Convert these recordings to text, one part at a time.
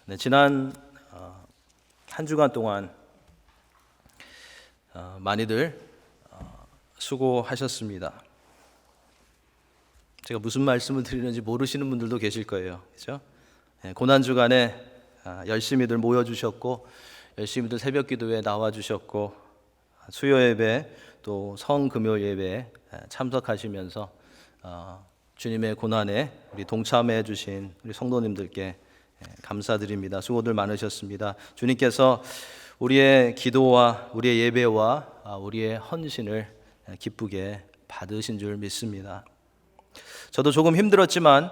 네, 지난 한 주간 동안 많이들 수고하셨습니다. 제가 무슨 말씀을 드리는지 모르시는 분들도 계실 거예요, 그렇죠? 고난 주간에 열심히들 모여주셨고, 열심히들 새벽 기도에 나와주셨고, 수요 예배 또 성금요 예배에 참석하시면서 주님의 고난에 우리 동참해 주신 우리 성도님들께 감사드립니다. 수고들 많으셨습니다. 주님께서 우리의 기도와 우리의 예배와 우리의 헌신을 기쁘게 받으신 줄 믿습니다. 저도 조금 힘들었지만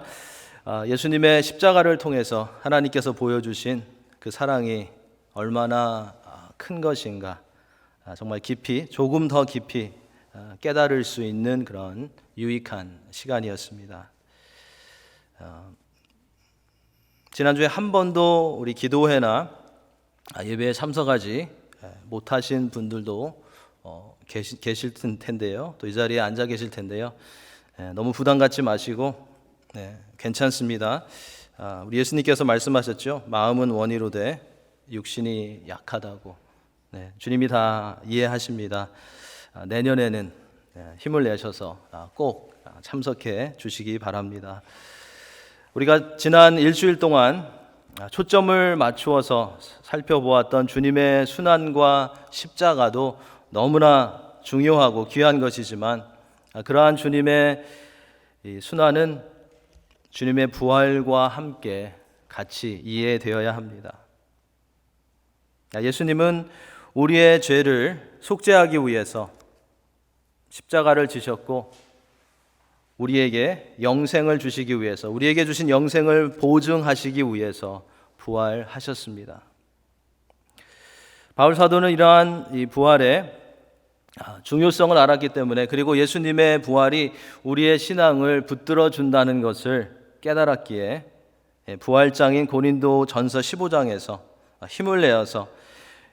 예수님의 십자가를 통해서 하나님께서 보여주신 그 사랑이 얼마나 큰 것인가, 정말 깊이, 조금 더 깊이 깨달을 수 있는 그런 유익한 시간이었습니다. 지난주에 한 번도 우리 기도회나 예배에 참석하지 못하신 분들도 계실 텐데요. 또 이 자리에 앉아 계실 텐데요. 너무 부담 갖지 마시고 괜찮습니다. 우리 예수님께서 말씀하셨죠. 마음은 원이로되 육신이 약하다고. 주님이 다 이해하십니다. 내년에는 힘을 내셔서 꼭 참석해 주시기 바랍니다. 우리가 지난 일주일 동안 초점을 맞추어서 살펴보았던 주님의 순환과 십자가도 너무나 중요하고 귀한 것이지만, 그러한 주님의 순환은 주님의 부활과 함께 같이 이해되어야 합니다. 예수님은 우리의 죄를 속죄하기 위해서 십자가를 지셨고, 우리에게 영생을 주시기 위해서, 우리에게 주신 영생을 보증하시기 위해서 부활하셨습니다. 바울 사도는 이러한 이 부활의 중요성을 알았기 때문에, 그리고 예수님의 부활이 우리의 신앙을 붙들어 준다는 것을 깨달았기에 부활장인 고린도 전서 15장에서 힘을 내어서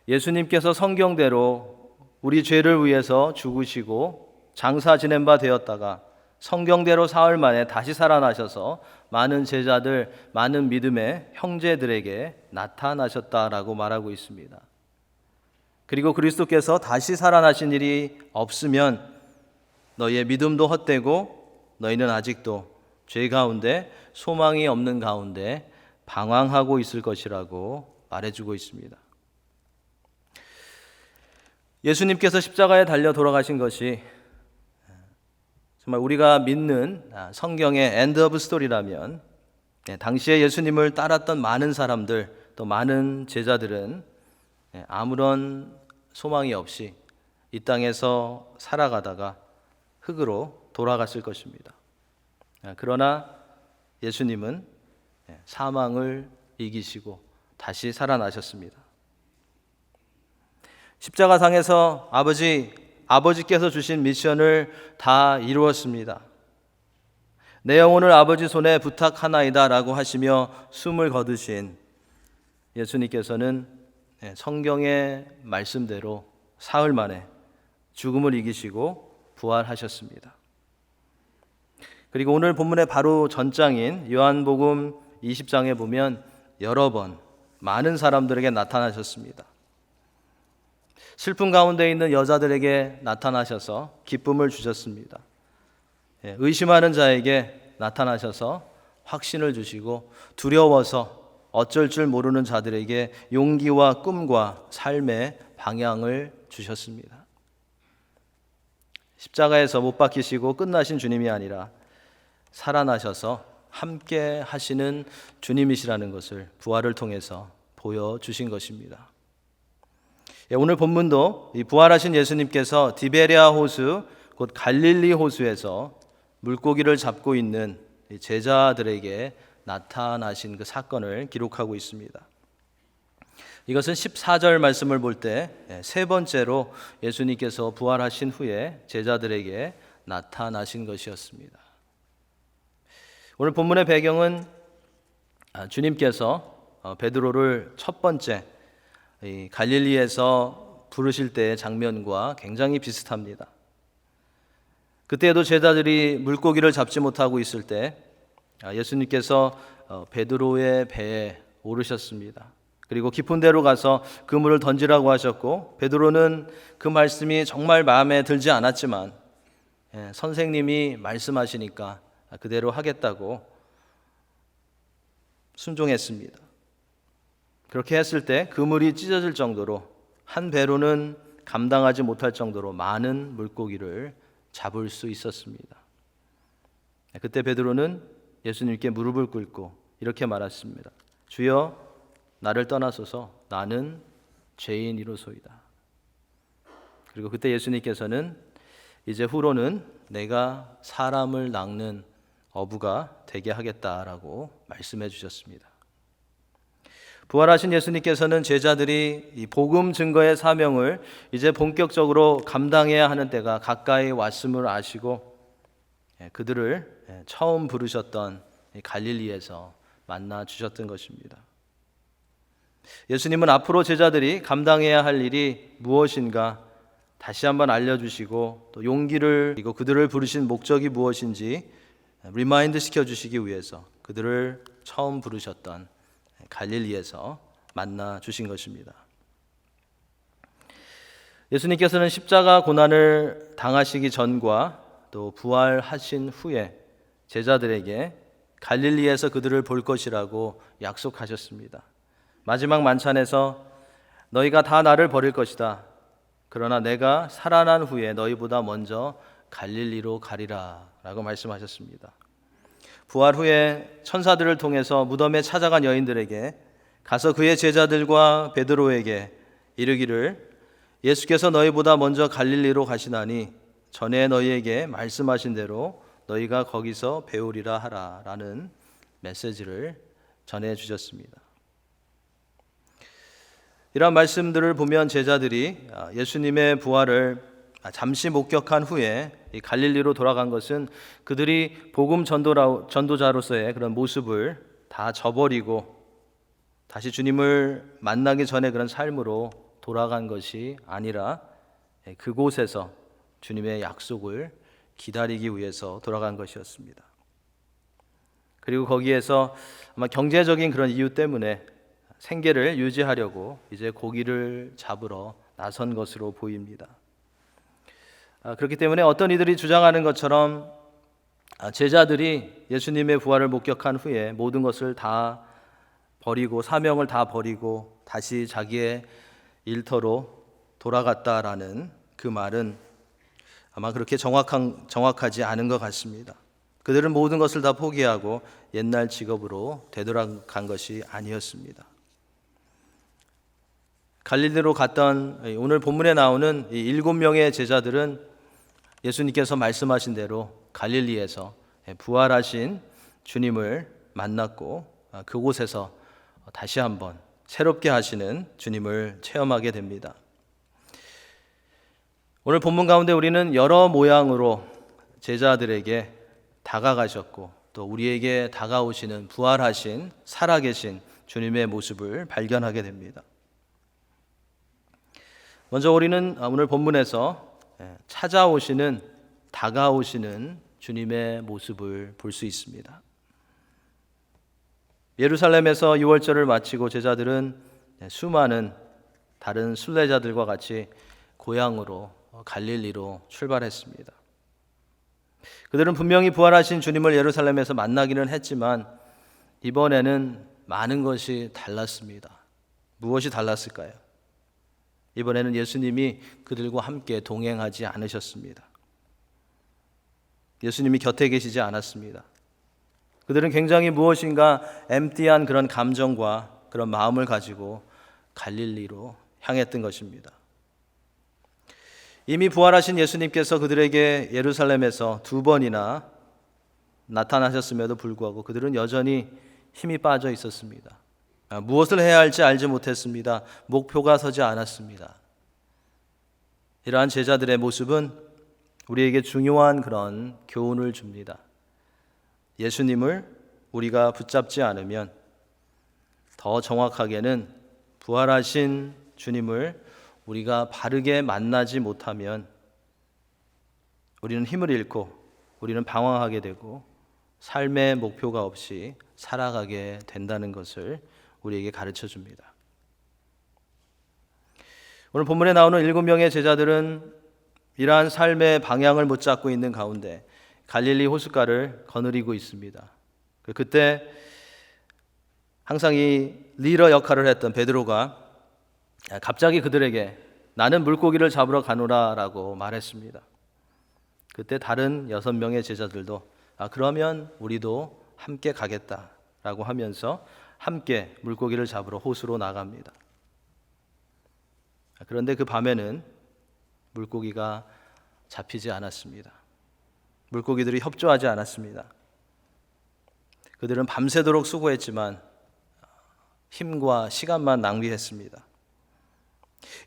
예수님께서 성경대로 우리 죄를 위해서 죽으시고 장사 지낸 바 되었다가 성경대로 사흘 만에 다시 살아나셔서 많은 제자들, 많은 믿음의 형제들에게 나타나셨다라고 말하고 있습니다. 그리고 그리스도께서 다시 살아나신 일이 없으면 너희의 믿음도 헛되고 너희는 아직도 죄 가운데 소망이 없는 가운데 방황하고 있을 것이라고 말해주고 있습니다. 예수님께서 십자가에 달려 돌아가신 것이 정말 우리가 믿는 성경의 엔드 오브 스토리라면, 당시에 예수님을 따랐던 많은 사람들, 또 많은 제자들은 아무런 소망이 없이 이 땅에서 살아가다가 흙으로 돌아갔을 것입니다. 그러나 예수님은 사망을 이기시고 다시 살아나셨습니다. 십자가상에서 아버지께서 주신 미션을 다 이루었습니다. 내 영혼을 아버지 손에 부탁하나이다 라고 하시며 숨을 거두신 예수님께서는 성경의 말씀대로 사흘 만에 죽음을 이기시고 부활하셨습니다. 그리고 오늘 본문의 바로 전장인 요한복음 20장에 보면 여러 번 많은 사람들에게 나타나셨습니다. 슬픔 가운데 있는 여자들에게 나타나셔서 기쁨을 주셨습니다. 의심하는 자에게 나타나셔서 확신을 주시고, 두려워서 어쩔 줄 모르는 자들에게 용기와 꿈과 삶의 방향을 주셨습니다. 십자가에서 못 박히시고 끝나신 주님이 아니라 살아나셔서 함께 하시는 주님이시라는 것을 부활을 통해서 보여주신 것입니다. 오늘 본문도 이 부활하신 예수님께서 디베랴 호수, 곧 갈릴리 호수에서 물고기를 잡고 있는 제자들에게 나타나신 그 사건을 기록하고 있습니다. 이것은 14절 말씀을 볼 때 세 번째로 예수님께서 부활하신 후에 제자들에게 나타나신 것이었습니다. 오늘 본문의 배경은 주님께서 베드로를 첫 번째 갈릴리에서 부르실 때의 장면과 굉장히 비슷합니다. 그때에도 제자들이 물고기를 잡지 못하고 있을 때 예수님께서 베드로의 배에 모르셨습니다. 그리고 깊은 데로 가서 그물을 던지라고 하셨고, 베드로는 그 말씀이 정말 마음에 들지 않았지만 선생님이 말씀하시니까 그대로 하겠다고 순종했습니다. 그렇게 했을 때 그물이 찢어질 정도로, 한 배로는 감당하지 못할 정도로 많은 물고기를 잡을 수 있었습니다. 그때 베드로는 예수님께 무릎을 꿇고 이렇게 말했습니다. 주여, 나를 떠나소서, 나는 죄인이로소이다. 그리고 그때 예수님께서는 이제 후로는 내가 사람을 낚는 어부가 되게 하겠다라고 말씀해 주셨습니다. 부활하신 예수님께서는 제자들이 이 복음 증거의 사명을 이제 본격적으로 감당해야 하는 때가 가까이 왔음을 아시고 그들을 처음 부르셨던 갈릴리에서 만나 주셨던 것입니다. 예수님은 앞으로 제자들이 감당해야 할 일이 무엇인가 다시 한번 알려주시고, 또 용기를, 그리고 그들을 부르신 목적이 무엇인지 리마인드 시켜주시기 위해서 그들을 처음 부르셨던 갈릴리에서 만나 주신 것입니다. 예수님께서는 십자가 고난을 당하시기 전과 또 부활하신 후에 제자들에게 갈릴리에서 그들을 볼 것이라고 약속하셨습니다. 마지막 만찬에서 너희가 다 나를 버릴 것이다. 그러나 내가 살아난 후에 너희보다 먼저 갈릴리로 가리라 라고 말씀하셨습니다. 부활 후에 천사들을 통해서 무덤에 찾아간 여인들에게 가서 그의 제자들과 베드로에게 이르기를 예수께서 너희보다 먼저 갈릴리로 가시나니 전에 너희에게 말씀하신 대로 너희가 거기서 배우리라 하라 라는 메시지를 전해 주셨습니다. 이러한 말씀들을 보면 제자들이 예수님의 부활을 잠시 목격한 후에 이 갈릴리로 돌아간 것은 그들이 복음 전도자로서의 그런 모습을 다 저버리고 다시 주님을 만나기 전에 그런 삶으로 돌아간 것이 아니라 그곳에서 주님의 약속을 기다리기 위해서 돌아간 것이었습니다. 그리고 거기에서 아마 경제적인 그런 이유 때문에 생계를 유지하려고 이제 고기를 잡으러 나선 것으로 보입니다. 그렇기 때문에 어떤 이들이 주장하는 것처럼 제자들이 예수님의 부활을 목격한 후에 모든 것을 다 버리고 사명을 다 버리고 다시 자기의 일터로 돌아갔다라는 그 말은 아마 그렇게 정확하지 않은 것 같습니다. 그들은 모든 것을 다 포기하고 옛날 직업으로 되돌아간 것이 아니었습니다. 갈릴리로 갔던 오늘 본문에 나오는 이 7명의 제자들은 예수님께서 말씀하신 대로 갈릴리에서 부활하신 주님을 만났고 그곳에서 다시 한번 새롭게 하시는 주님을 체험하게 됩니다. 오늘 본문 가운데 우리는 여러 모양으로 제자들에게 다가가셨고 또 우리에게 다가오시는 부활하신 살아계신 주님의 모습을 발견하게 됩니다. 먼저 우리는 오늘 본문에서 찾아오시는, 다가오시는 주님의 모습을 볼 수 있습니다. 예루살렘에서 유월절을 마치고 제자들은 수많은 다른 순례자들과 같이 고향으로 갈릴리로 출발했습니다. 그들은 분명히 부활하신 주님을 예루살렘에서 만나기는 했지만 이번에는 많은 것이 달랐습니다. 무엇이 달랐을까요? 이번에는 예수님이 그들과 함께 동행하지 않으셨습니다. 예수님이 곁에 계시지 않았습니다. 그들은 굉장히 무엇인가 엠티한 그런 감정과 그런 마음을 가지고 갈릴리로 향했던 것입니다. 이미 부활하신 예수님께서 그들에게 예루살렘에서 2번이나 나타나셨음에도 불구하고 그들은 여전히 힘이 빠져 있었습니다. 무엇을 해야 할지 알지 못했습니다. 목표가 서지 않았습니다. 이러한 제자들의 모습은 우리에게 중요한 그런 교훈을 줍니다. 예수님을 우리가 붙잡지 않으면, 더 정확하게는 부활하신 주님을 우리가 바르게 만나지 못하면 우리는 힘을 잃고 우리는 방황하게 되고 삶의 목표가 없이 살아가게 된다는 것을 우리에게 가르쳐 줍니다. 오늘 본문에 나오는 7명의 제자들은 이러한 삶의 방향을 못 잡고 있는 가운데 갈릴리 호숫가를 거느리고 있습니다. 그때 항상 이 리더 역할을 했던 베드로가 갑자기 그들에게 나는 물고기를 잡으러 가노라 라고 말했습니다. 그때 다른 6명의 제자들도 그러면 우리도 함께 가겠다 라고 하면서 함께 물고기를 잡으러 호수로 나갑니다. 그런데 그 밤에는 물고기가 잡히지 않았습니다. 물고기들이 협조하지 않았습니다. 그들은 밤새도록 수고했지만 힘과 시간만 낭비했습니다.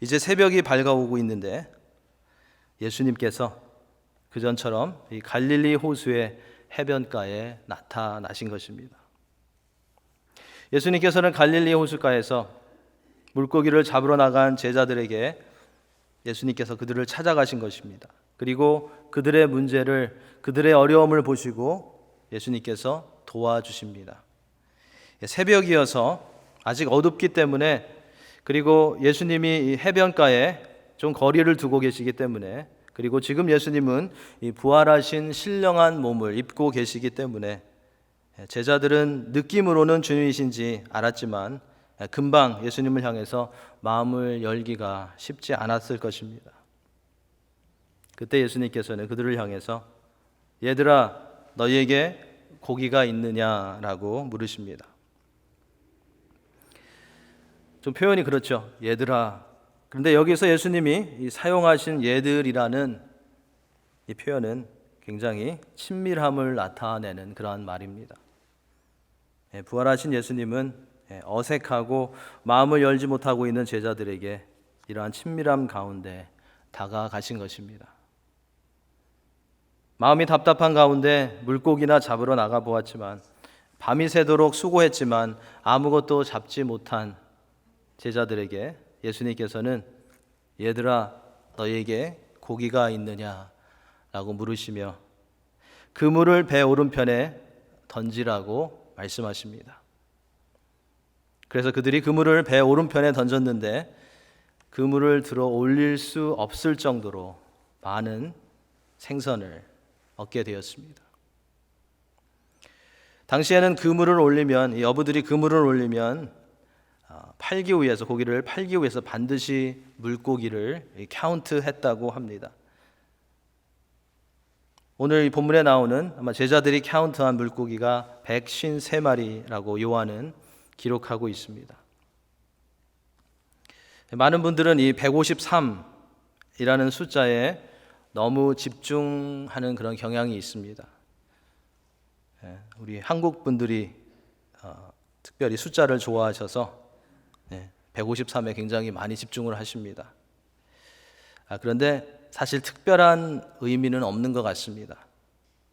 이제 새벽이 밝아오고 있는데 예수님께서 그전처럼 이 갈릴리 호수의 해변가에 나타나신 것입니다. 예수님께서는 갈릴리 호숫가에서 물고기를 잡으러 나간 제자들에게 예수님께서 그들을 찾아가신 것입니다. 그리고 그들의 문제를, 그들의 어려움을 보시고 예수님께서 도와주십니다. 새벽이어서 아직 어둡기 때문에, 그리고 예수님이 이 해변가에 좀 거리를 두고 계시기 때문에, 그리고 지금 예수님은 이 부활하신 신령한 몸을 입고 계시기 때문에 제자들은 느낌으로는 주님이신지 알았지만 금방 예수님을 향해서 마음을 열기가 쉽지 않았을 것입니다. 그때 예수님께서는 그들을 향해서 얘들아 너희에게 고기가 있느냐라고 물으십니다. 좀 표현이 그렇죠. 얘들아. 그런데 여기서 예수님이 사용하신 얘들이라는 이 표현은 굉장히 친밀함을 나타내는 그러한 말입니다. 부활하신 예수님은 어색하고 마음을 열지 못하고 있는 제자들에게 이러한 친밀함 가운데 다가가신 것입니다. 마음이 답답한 가운데 물고기나 잡으러 나가 보았지만, 밤이 새도록 수고했지만 아무것도 잡지 못한 제자들에게 예수님께서는 얘들아 너희에게 고기가 있느냐라고 물으시며 그물을 배 오른편에 던지라고 말씀하십니다. 그래서 그들이 그물을 배 오른편에 던졌는데 그물을 들어 올릴 수 없을 정도로 많은 생선을 얻게 되었습니다. 당시에는 그물을 올리면, 이 어부들이 그물을 올리면 팔기 위해서, 고기를 팔기 위해서 반드시 물고기를 카운트했다고 합니다. 오늘 이 본문에 나오는 아마 제자들이 카운트한 물고기가 153마리라고 요한은 기록하고 있습니다. 많은 분들은 이 153이라는 숫자에 너무 집중하는 그런 경향이 있습니다. 우리 한국 분들이 특별히 숫자를 좋아하셔서 153에 굉장히 많이 집중을 하십니다. 그런데 사실 특별한 의미는 없는 것 같습니다.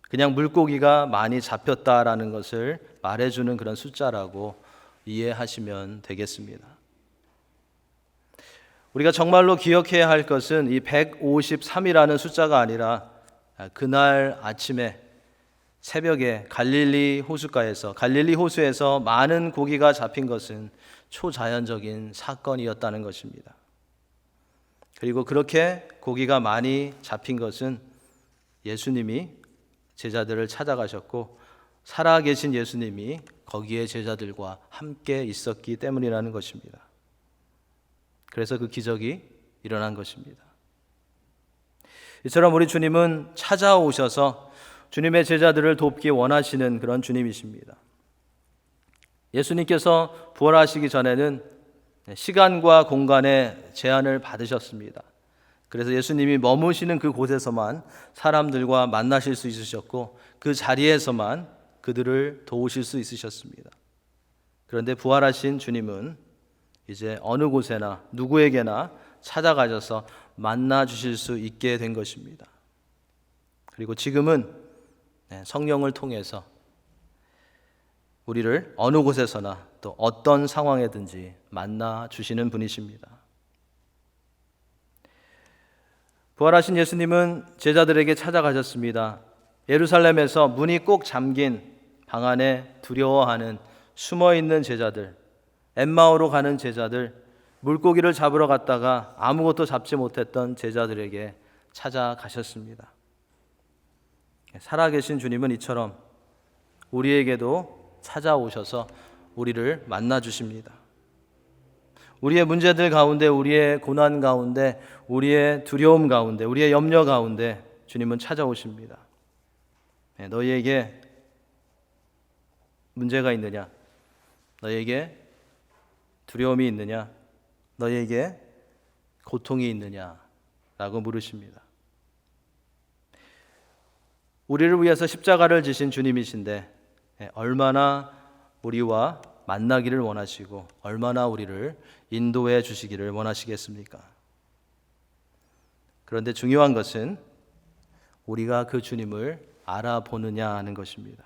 그냥 물고기가 많이 잡혔다라는 것을 말해주는 그런 숫자라고 이해하시면 되겠습니다. 우리가 정말로 기억해야 할 것은 이 153이라는 숫자가 아니라 그날 아침에 새벽에 갈릴리 호수에서 많은 고기가 잡힌 것은 초자연적인 사건이었다는 것입니다. 그리고 그렇게 고기가 많이 잡힌 것은 예수님이 제자들을 찾아가셨고 살아계신 예수님이 거기에 제자들과 함께 있었기 때문이라는 것입니다. 그래서 그 기적이 일어난 것입니다. 이처럼 우리 주님은 찾아오셔서 주님의 제자들을 돕기 원하시는 그런 주님이십니다. 예수님께서 부활하시기 전에는 시간과 공간의 제한을 받으셨습니다. 그래서 예수님이 머무시는 그 곳에서만 사람들과 만나실 수 있으셨고 그 자리에서만 그들을 도우실 수 있으셨습니다. 그런데 부활하신 주님은 이제 어느 곳에나 누구에게나 찾아가셔서 만나 주실 수 있게 된 것입니다. 그리고 지금은 성령을 통해서 우리를 어느 곳에서나 또 어떤 상황에든지 만나 주시는 분이십니다. 부활하신 예수님은 제자들에게 찾아가셨습니다. 예루살렘에서 문이 꼭 잠긴 방 안에 두려워하는 숨어있는 제자들, 엠마오로 가는 제자들, 물고기를 잡으러 갔다가 아무것도 잡지 못했던 제자들에게 찾아가셨습니다. 살아계신 주님은 이처럼 우리에게도 찾아오셔서 우리를 만나 주십니다. 우리의 문제들 가운데, 우리의 고난 가운데, 우리의 두려움 가운데, 우리의 염려 가운데 주님은 찾아오십니다. 너희에게 문제가 있느냐? 너희에게 두려움이 있느냐? 너희에게 고통이 있느냐? 라고 물으십니다. 우리를 위해서 십자가를 지신 주님이신데 얼마나 우리와 만나기를 원하시고 얼마나 우리를 인도해 주시기를 원하시겠습니까? 그런데 중요한 것은 우리가 그 주님을 알아보느냐 하는 것입니다.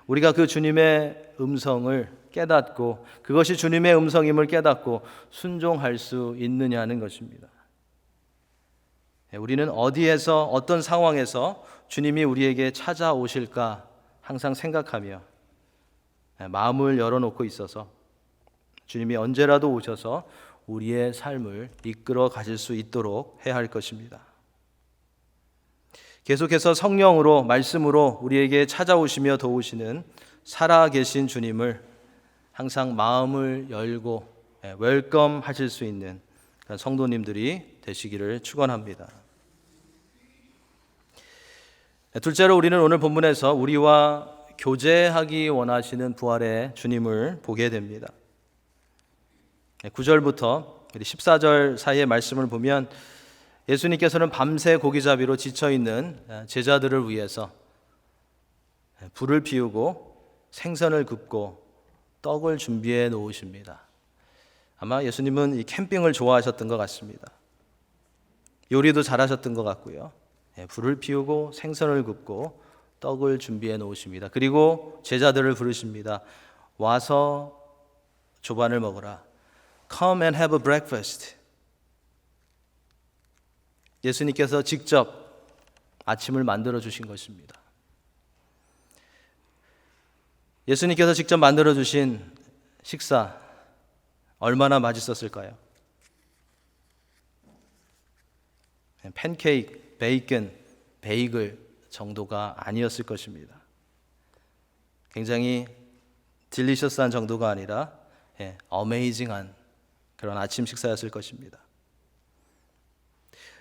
우리가 그 주님의 음성을 깨닫고 그것이 주님의 음성임을 깨닫고 순종할 수 있느냐는 것입니다. 우리는 어디에서 어떤 상황에서 주님이 우리에게 찾아오실까 항상 생각하며 마음을 열어놓고 있어서 주님이 언제라도 오셔서 우리의 삶을 이끌어 가실 수 있도록 해야 할 것입니다. 계속해서 성령으로 말씀으로 우리에게 찾아오시며 도우시는 살아계신 주님을 항상 마음을 열고 웰컴 하실 수 있는 성도님들이 되시기를 축원합니다. 둘째로 우리는 오늘 본문에서 우리와 교제하기 원하시는 부활의 주님을 보게 됩니다. 9절부터 14절 사이의 말씀을 보면 예수님께서는 밤새 고기잡이로 지쳐있는 제자들을 위해서 불을 피우고 생선을 굽고 떡을 준비해 놓으십니다. 아마 예수님은 이 캠핑을 좋아하셨던 것 같습니다. 요리도 잘하셨던 것 같고요. 불을 피우고 생선을 굽고 떡을 준비해 놓으십니다. 그리고 제자들을 부르십니다. 와서 조반을 먹으라. Come and have a breakfast. 예수님께서 직접 아침을 만들어 주신 것입니다. 예수님께서 직접 만들어 주신 식사 얼마나 맛있었을까요? 팬케이크, 베이컨, 베이글 정도가 아니었을 것입니다. 굉장히 딜리셔스한 정도가 아니라 어메이징한 그런 아침 식사였을 것입니다.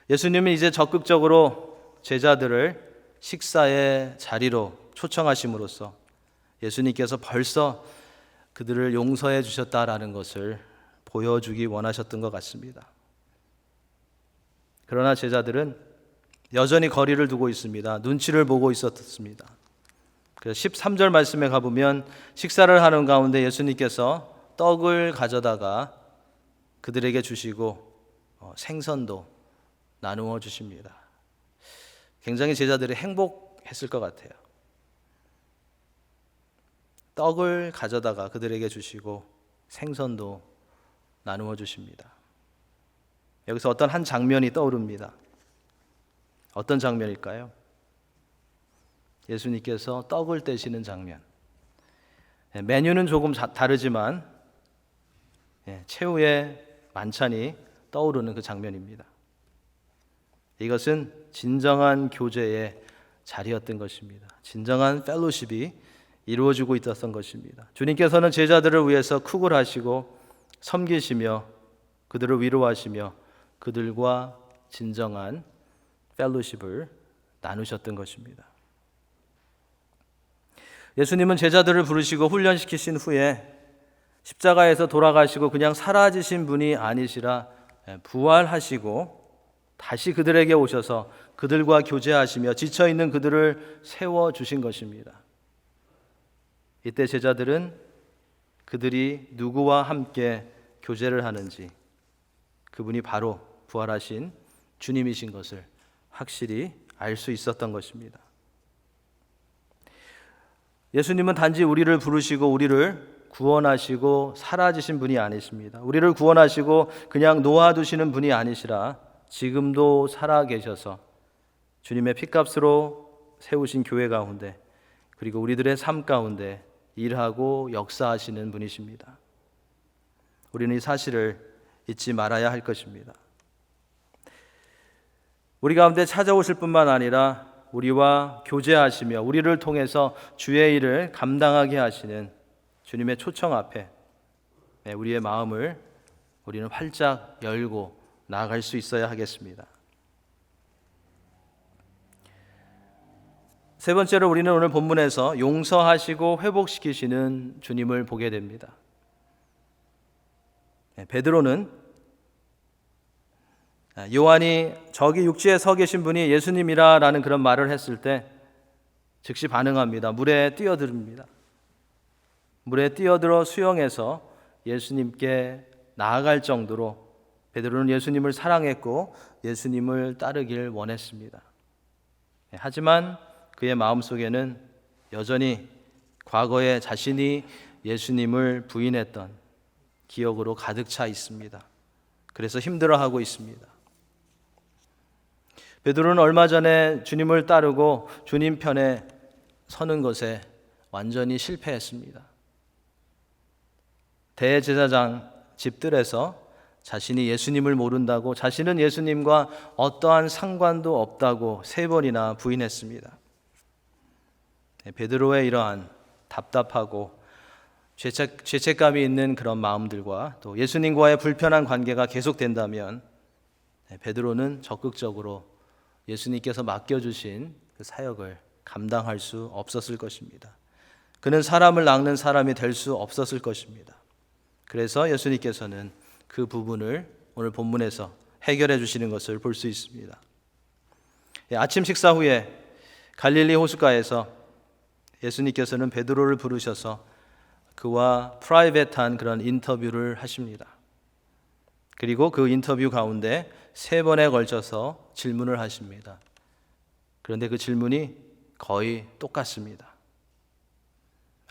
예수님은 이제 적극적으로 제자들을 식사의 자리로 초청하심으로써 예수님께서 벌써 그들을 용서해 주셨다라는 것을 보여주기 원하셨던 것 같습니다. 그러나 제자들은 여전히 거리를 두고 있습니다. 눈치를 보고 있었습니다. 그래서 13절 말씀에 가보면 식사를 하는 가운데 예수님께서 떡을 가져다가 그들에게 주시고 생선도 나누어 주십니다. 굉장히 제자들이 행복했을 것 같아요. 떡을 가져다가 그들에게 주시고 생선도 나누어 주십니다. 여기서 어떤 한 장면이 떠오릅니다. 어떤 장면일까요? 예수님께서 떡을 떼시는 장면. 메뉴는 조금 다르지만 최후의 만찬이 떠오르는 그 장면입니다. 이것은 진정한 교제의 자리였던 것입니다. 진정한 펠로십이 이루어지고 있었던 것입니다. 주님께서는 제자들을 위해서 쿡을 하시고 섬기시며 그들을 위로하시며 그들과 진정한 펠로십을 나누셨던 것입니다. 예수님은 제자들을 부르시고 훈련시키신 후에 십자가에서 돌아가시고 그냥 사라지신 분이 아니시라 부활하시고 다시 그들에게 오셔서 그들과 교제하시며 지쳐있는 그들을 세워주신 것입니다. 이때 제자들은 그들이 누구와 함께 교제를 하는지 그분이 바로 부활하신 주님이신 것을 확실히 알 수 있었던 것입니다. 예수님은 단지 우리를 부르시고 우리를 구원하시고 사라지신 분이 아니십니다. 우리를 구원하시고 그냥 놓아두시는 분이 아니시라 지금도 살아계셔서 주님의 피값으로 세우신 교회 가운데 그리고 우리들의 삶 가운데 일하고 역사하시는 분이십니다. 우리는 이 사실을 잊지 말아야 할 것입니다. 우리 가운데 찾아오실 뿐만 아니라 우리와 교제하시며 우리를 통해서 주의 일을 감당하게 하시는 주님의 초청 앞에 우리의 마음을 우리는 활짝 열고 나아갈 수 있어야 하겠습니다. 세 번째로 우리는 오늘 본문에서 용서하시고 회복시키시는 주님을 보게 됩니다. 베드로는 요한이 저기 육지에 서 계신 분이 예수님이라 라는 그런 말을 했을 때 즉시 반응합니다. 물에 뛰어듭니다. 물에 뛰어들어 수영해서 예수님께 나아갈 정도로 베드로는 예수님을 사랑했고 예수님을 따르길 원했습니다. 하지만 그의 마음속에는 여전히 과거에 자신이 예수님을 부인했던 기억으로 가득 차 있습니다. 그래서 힘들어하고 있습니다. 베드로는 얼마 전에 주님을 따르고 주님 편에 서는 것에 완전히 실패했습니다. 대제사장 집들에서 자신이 예수님을 모른다고, 자신은 예수님과 어떠한 상관도 없다고 3번이나 부인했습니다. 베드로의 이러한 답답하고 죄책감이 있는 그런 마음들과 또 예수님과의 불편한 관계가 계속된다면 베드로는 적극적으로 예수님께서 맡겨주신 그 사역을 감당할 수 없었을 것입니다. 그는 사람을 낚는 사람이 될 수 없었을 것입니다. 그래서 예수님께서는 그 부분을 오늘 본문에서 해결해 주시는 것을 볼 수 있습니다. 아침 식사 후에 갈릴리 호숫가에서 예수님께서는 베드로를 부르셔서 그와 프라이빗한 그런 인터뷰를 하십니다. 그리고 그 인터뷰 가운데 3번에 걸쳐서 질문을 하십니다. 그런데 그 질문이 거의 똑같습니다.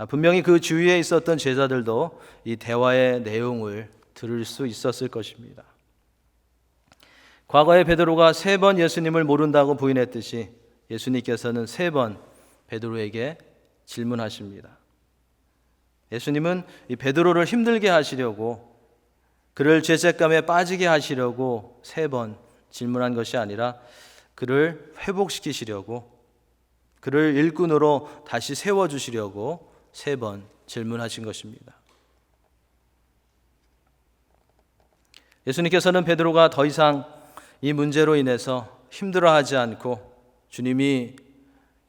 분명히 그 주위에 있었던 제자들도 이 대화의 내용을 들을 수 있었을 것입니다. 과거에 베드로가 3번 예수님을 모른다고 부인했듯이 예수님께서는 3번 베드로에게 질문하십니다. 예수님은 이 베드로를 힘들게 하시려고, 그를 죄책감에 빠지게 하시려고 3번 질문한 것이 아니라 그를 회복시키시려고, 그를 일꾼으로 다시 세워주시려고 3번 질문하신 것입니다. 예수님께서는 베드로가 더 이상 이 문제로 인해서 힘들어하지 않고 주님이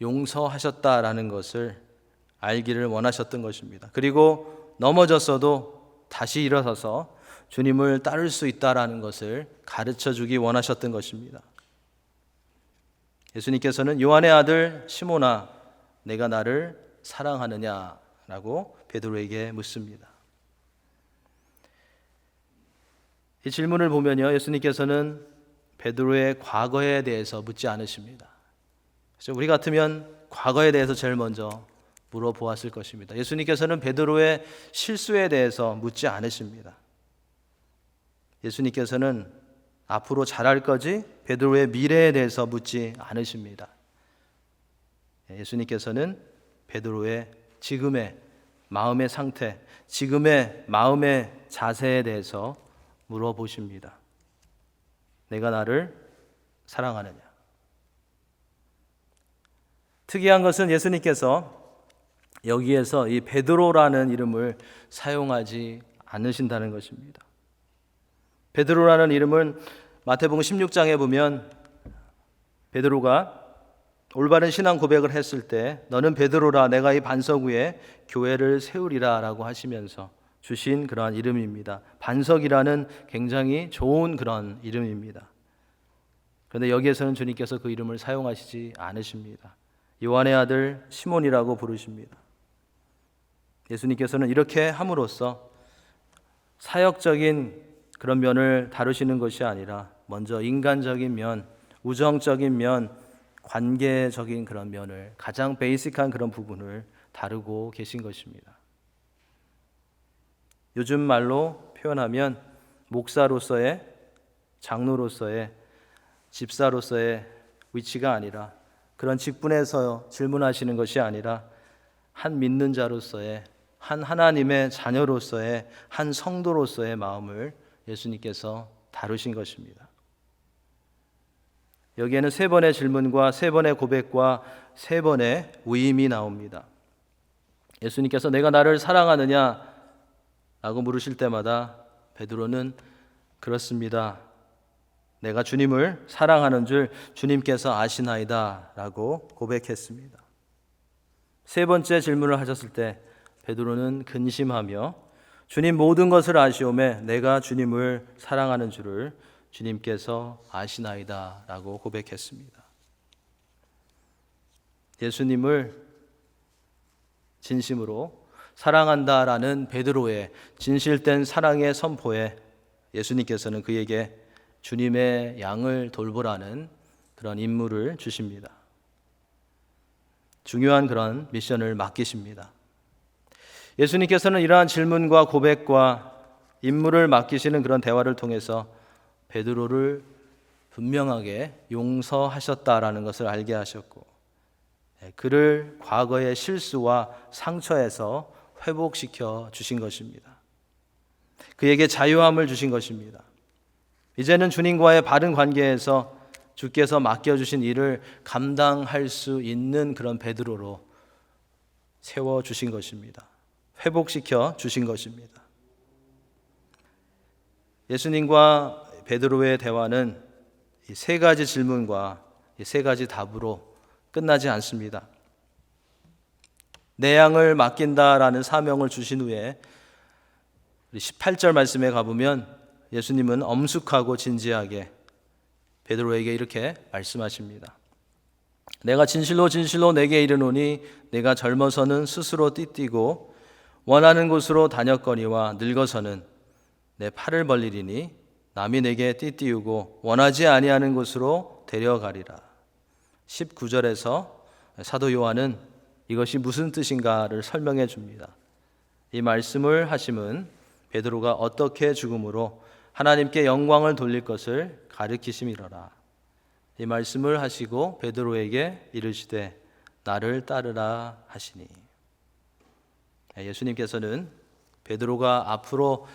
용서하셨다라는 것을 알기를 원하셨던 것입니다. 그리고 넘어졌어도 다시 일어서서 주님을 따를 수 있다라는 것을 가르쳐 주기 원하셨던 것입니다. 예수님께서는 요한의 아들 시몬아, 내가 나를 사랑하느냐라고 베드로에게 묻습니다. 이 질문을 보면요, 예수님께서는 베드로의 과거에 대해서 묻지 않으십니다. 그래서 우리 같으면 과거에 대해서 제일 먼저 물어보았을 것입니다. 예수님께서는 베드로의 실수에 대해서 묻지 않으십니다. 예수님께서는 앞으로 잘할 거지 베드로의 미래에 대해서 묻지 않으십니다. 예수님께서는 베드로의 지금의 마음의 상태, 지금의 마음의 자세에 대해서 물어보십니다. 내가 나를 사랑하느냐? 특이한 것은 예수님께서 여기에서 이 베드로라는 이름을 사용하지 않으신다는 것입니다. 베드로라는 이름은 마태복음 16장에 보면 베드로가 올바른 신앙 고백을 했을 때 너는 베드로라, 내가 이 반석 위에 교회를 세우리라 라고 하시면서 주신 그러한 이름입니다. 반석이라는 굉장히 좋은 그런 이름입니다. 그런데 여기에서는 주님께서 그 이름을 사용하시지 않으십니다. 요한의 아들 시몬이라고 부르십니다. 예수님께서는 이렇게 함으로써 사역적인 그런 면을 다루시는 것이 아니라 먼저 인간적인 면, 우정적인 면, 관계적인 그런 면을, 가장 베이직한 그런 부분을 다루고 계신 것입니다. 요즘 말로 표현하면 목사로서의, 장로로서의, 집사로서의 위치가 아니라, 그런 직분에서 질문하시는 것이 아니라 한 믿는 자로서의, 한 하나님의 자녀로서의 한 성도로서의 마음을 예수님께서 다루신 것입니다. 여기에는 세 번의 질문과 세 번의 고백과 세 번의 위임이 나옵니다. 예수님께서 내가 나를 사랑하느냐 라고 물으실 때마다 베드로는 그렇습니다. 내가 주님을 사랑하는 줄 주님께서 아시나이다 라고 고백했습니다. 세 번째 질문을 하셨을 때 베드로는 근심하며 주님 모든 것을 아시오매 내가 주님을 사랑하는 줄을 주님께서 아시나이다 라고 고백했습니다. 예수님을 진심으로 사랑한다라는 베드로의 진실된 사랑의 선포에 예수님께서는 그에게 주님의 양을 돌보라는 그런 임무를 주십니다. 중요한 그런 미션을 맡기십니다. 예수님께서는 이러한 질문과 고백과 임무를 맡기시는 그런 대화를 통해서 베드로를 분명하게 용서하셨다라는 것을 알게 하셨고 그를 과거의 실수와 상처에서 회복시켜 주신 것입니다. 그에게 자유함을 주신 것입니다. 이제는 주님과의 바른 관계에서 주께서 맡겨주신 일을 감당할 수 있는 그런 베드로로 세워주신 것입니다. 회복시켜 주신 것입니다. 예수님과 베드로의 대화는 이 세 가지 질문과 이 세 가지 답으로 끝나지 않습니다. 내 양을 맡긴다라는 사명을 주신 후에 18절 말씀에 가보면 예수님은 엄숙하고 진지하게 베드로에게 이렇게 말씀하십니다. 내가 진실로 진실로 내게 이르노니 내가 젊어서는 스스로 띠띠고 원하는 곳으로 다녔거니와 늙어서는 내 팔을 벌리리니 남이 내게 띠띠우고 원하지 아니하는 곳으로 데려가리라. 19절에서 사도 요한은 이것이 무슨 뜻인가를 설명해 줍니다. 이 말씀을 하심은 베드로가 어떻게 죽음으로 하나님께 영광을 돌릴 것을 가르치심이로라. 이 말씀을 하시고 베드로에게 이르시되 나를 따르라 하시니. 예수님께서는 베드로가 앞으로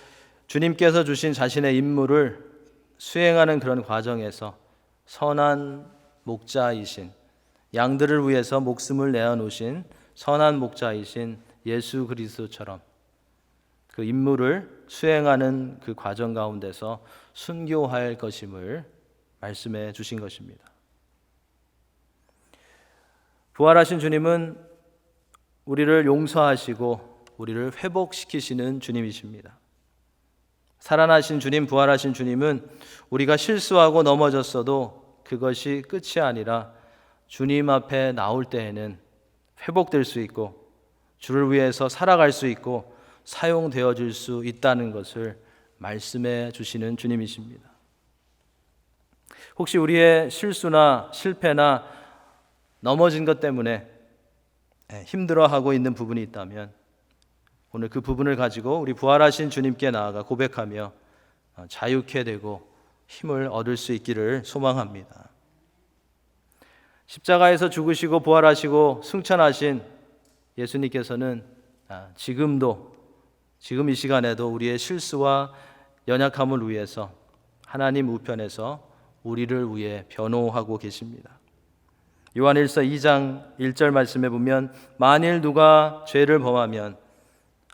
주님께서 주신 자신의 임무를 수행하는 그런 과정에서 선한 목자이신, 양들을 위해서 목숨을 내어놓으신 선한 목자이신 예수 그리스도처럼 그 임무를 수행하는 그 과정 가운데서 순교할 것임을 말씀해 주신 것입니다. 부활하신 주님은 우리를 용서하시고 우리를 회복시키시는 주님이십니다. 살아나신 주님, 부활하신 주님은 우리가 실수하고 넘어졌어도 그것이 끝이 아니라 주님 앞에 나올 때에는 회복될 수 있고 주를 위해서 살아갈 수 있고 사용되어질 수 있다는 것을 말씀해 주시는 주님이십니다. 혹시 우리의 실수나 실패나 넘어진 것 때문에 힘들어하고 있는 부분이 있다면 오늘 그 부분을 가지고 우리 부활하신 주님께 나아가 고백하며 자유케 되고 힘을 얻을 수 있기를 소망합니다. 십자가에서 죽으시고 부활하시고 승천하신 예수님께서는 지금 이 시간에도 우리의 실수와 연약함을 위해서 하나님 우편에서 우리를 위해 변호하고 계십니다. 요한일서 2장 1절 말씀에 보면 만일 누가 죄를 범하면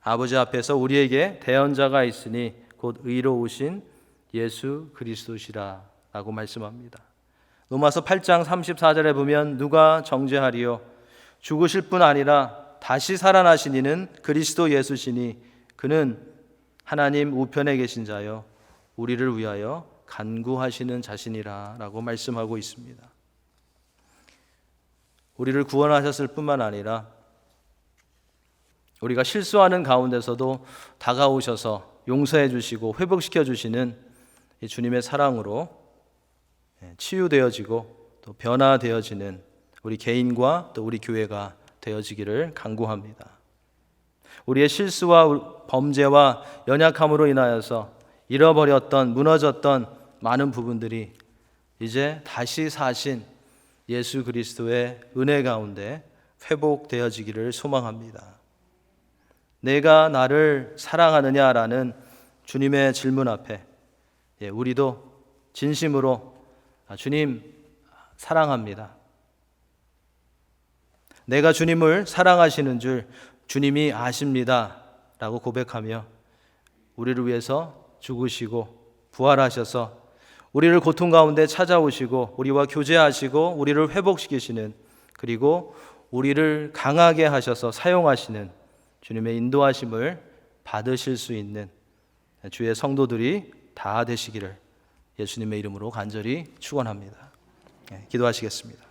아버지 앞에서 우리에게 대언자가 있으니 곧 의로우신 예수 그리스도시라 라고 말씀합니다. 로마서 8장 34절에 보면 누가 정죄하리요 죽으실 뿐 아니라 다시 살아나신 이는 그리스도 예수시니 그는 하나님 우편에 계신 자요 우리를 위하여 간구하시는 자신이라 라고 말씀하고 있습니다. 우리를 구원하셨을 뿐만 아니라 우리가 실수하는 가운데서도 다가오셔서 용서해 주시고 회복시켜 주시는 이 주님의 사랑으로 치유되어지고 또 변화되어지는 우리 개인과 또 우리 교회가 되어지기를 간구합니다. 우리의 실수와 범죄와 연약함으로 인하여서 잃어버렸던 무너졌던 많은 부분들이 이제 다시 사신 예수 그리스도의 은혜 가운데 회복되어지기를 소망합니다. 내가 나를 사랑하느냐라는 주님의 질문 앞에 우리도 진심으로 주님 사랑합니다. 내가 주님을 사랑하시는 줄 주님이 아십니다 라고 고백하며 우리를 위해서 죽으시고 부활하셔서 우리를 고통 가운데 찾아오시고 우리와 교제하시고 우리를 회복시키시는, 그리고 우리를 강하게 하셔서 사용하시는 주님의 인도하심을 받으실 수 있는 주의 성도들이 다 되시기를 예수님의 이름으로 간절히 축원합니다. 기도하시겠습니다.